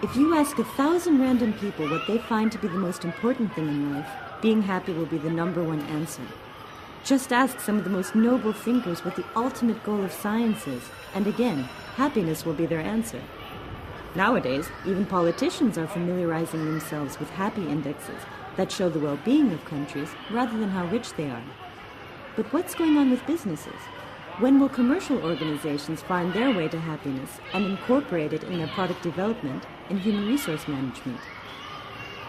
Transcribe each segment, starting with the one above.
If you ask 1,000 random people what they find to be the most important thing in life, being happy will be the #1 answer. Just ask some of the most noble thinkers what the ultimate goal of science is, and again, happiness will be their answer. Nowadays, even politicians are familiarizing themselves with happy indexes that show the well-being of countries rather than how rich they are. But what's going on with businesses? When will commercial organizations find their way to happiness and incorporate it in their product development and human resource management?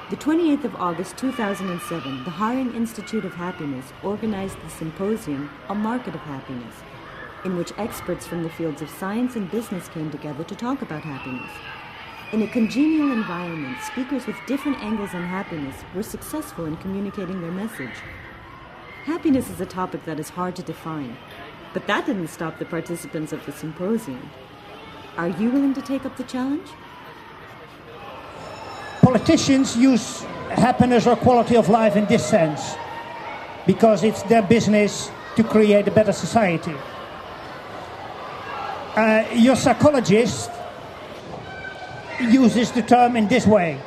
The 28th of August 2007, the Haring Institute of Happiness organized the symposium, A Market of Happiness, in which experts from the fields of science and business came together to talk about happiness. In a congenial environment, speakers with different angles on happiness were successful in communicating their message. Happiness is a topic that is hard to define, but that didn't stop the participants of the symposium. Are you willing to take up the challenge? Politicians use happiness or quality of life in this sense, because it's their business to create a better society. Your psychologist uses the term in this way.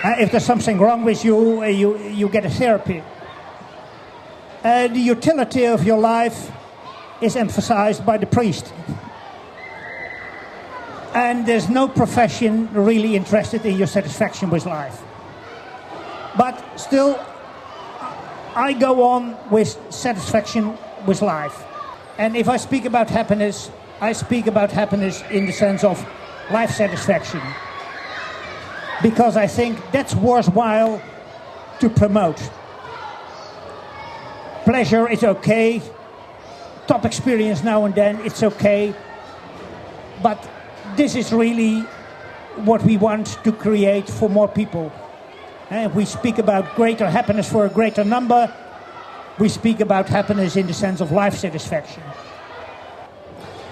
If there's something wrong with you, you get a therapy. The utility of your life is emphasized by the priest. And there's no profession really interested in your satisfaction with life. But still, I go on with satisfaction with life. And if I speak about happiness, I speak about happiness in the sense of life satisfaction. Because I think that's worthwhile to promote. Pleasure is okay. Top experience now and then, it's okay. But this is really what we want to create for more people. And we speak about greater happiness for a greater number. We speak about happiness in the sense of life satisfaction.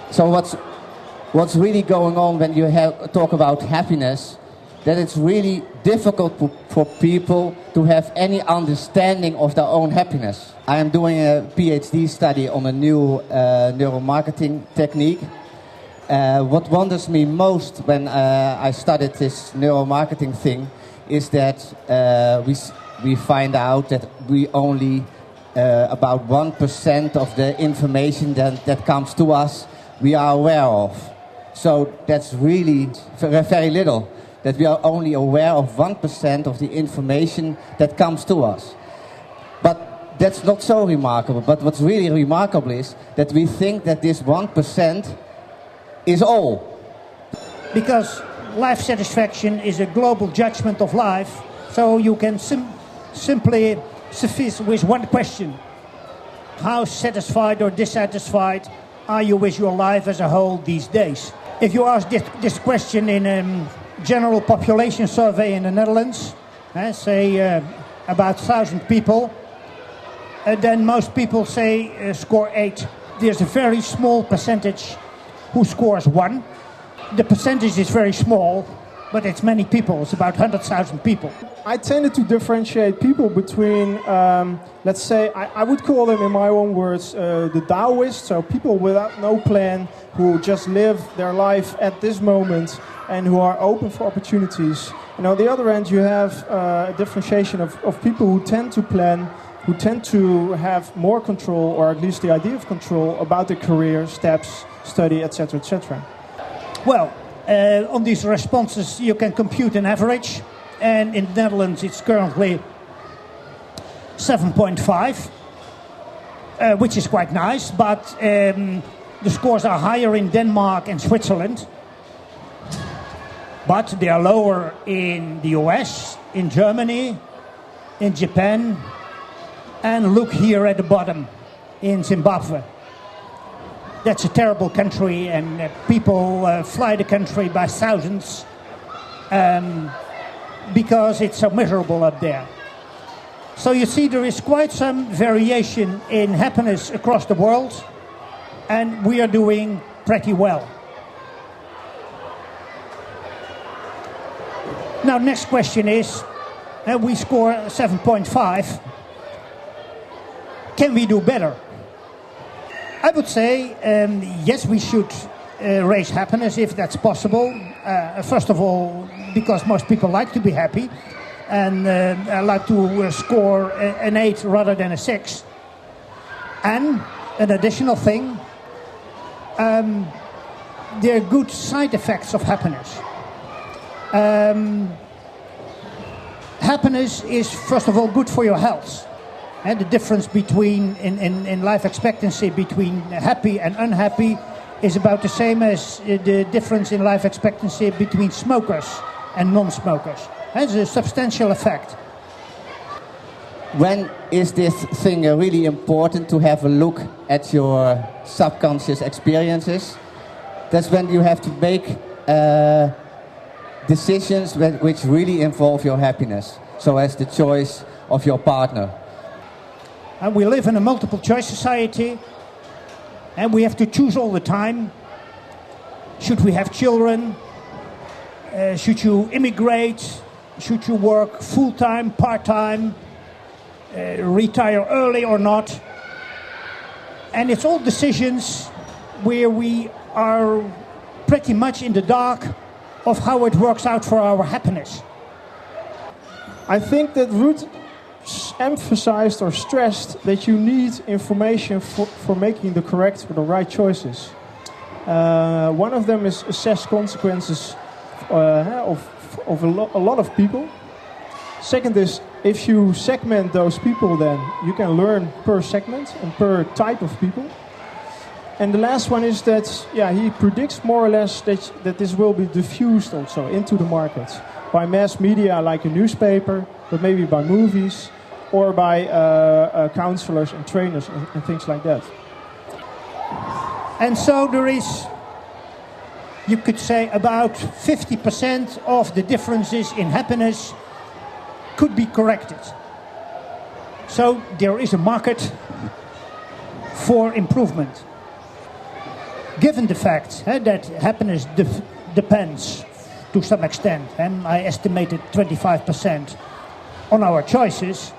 So what's really going on when you talk about happiness, that it's really difficult for people to have any understanding of their own happiness. I am doing a PhD study on a new neuromarketing technique. What wonders me most when I studied this neuromarketing thing is that we find out that we only about 1% of the information that comes to us we are aware of. So that's really very little, that we are only aware of 1% of the information that comes to us. But that's not so remarkable. But what's really remarkable is that we think that this 1% is all. Because life satisfaction is a global judgment of life, so you can simply suffice with one question. How satisfied or dissatisfied are you with your life as a whole these days? If you ask this question in a general population survey in the Netherlands, say about 1,000 people, then most people say score 8. There's a very small percentage who scores 1. The percentage is very small, but it's many people. It's about 100,000 people. I tended to differentiate people between, let's say, I would call them in my own words, the Taoists, so people without no plan, who just live their life at this moment and who are open for opportunities. And on the other end, you have a differentiation of people who tend to plan, who tend to have more control, or at least the idea of control, about their career, steps, study, etc., etc. Well, on these responses, you can compute an average. And in the Netherlands, it's currently 7.5, which is quite nice. But the scores are higher in Denmark and Switzerland. But they are lower in the US, in Germany, in Japan. And look here at the bottom, in Zimbabwe. That's a terrible country, and people fly the country by thousands because it's so miserable up there. So you see, there is quite some variation in happiness across the world, and we are doing pretty well. Now, next question is, we score 7.5. Can we do better? I would say, yes, we should raise happiness if that's possible. First of all, because most people like to be happy and like to score an 8 rather than a 6. And an additional thing, there are good side effects of happiness. Happiness is, first of all, good for your health. And the difference between in life expectancy between happy and unhappy is about the same as the difference in life expectancy between smokers and non-smokers. It's a substantial effect. When is this thing really important to have a look at your subconscious experiences? That's when you have to make decisions which really involve your happiness. So as the choice of your partner. And we live in a multiple choice society, and we have to choose all the time. Should we have children? Should you immigrate? Should you work full-time, part-time? Retire early or not? And it's all decisions where we are pretty much in the dark of how it works out for our happiness. I think that Ruth emphasized or stressed that you need information for making the correct or the right choices. One of them is assess consequences of a lot of people. Second is, if you segment those people, then you can learn per segment and per type of people. And the last one is that, he predicts more or less that this will be diffused also into the market by mass media, like a newspaper, but maybe by movies, or by counselors and trainers and things like that. And so there is, you could say, about 50% of the differences in happiness could be corrected. So there is a market for improvement. Given the fact that happiness depends to some extent, and I estimated 25% on our choices,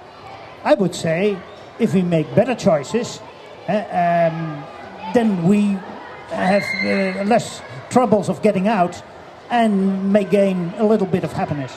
I would say if we make better choices, then we have less troubles of getting out and may gain a little bit of happiness.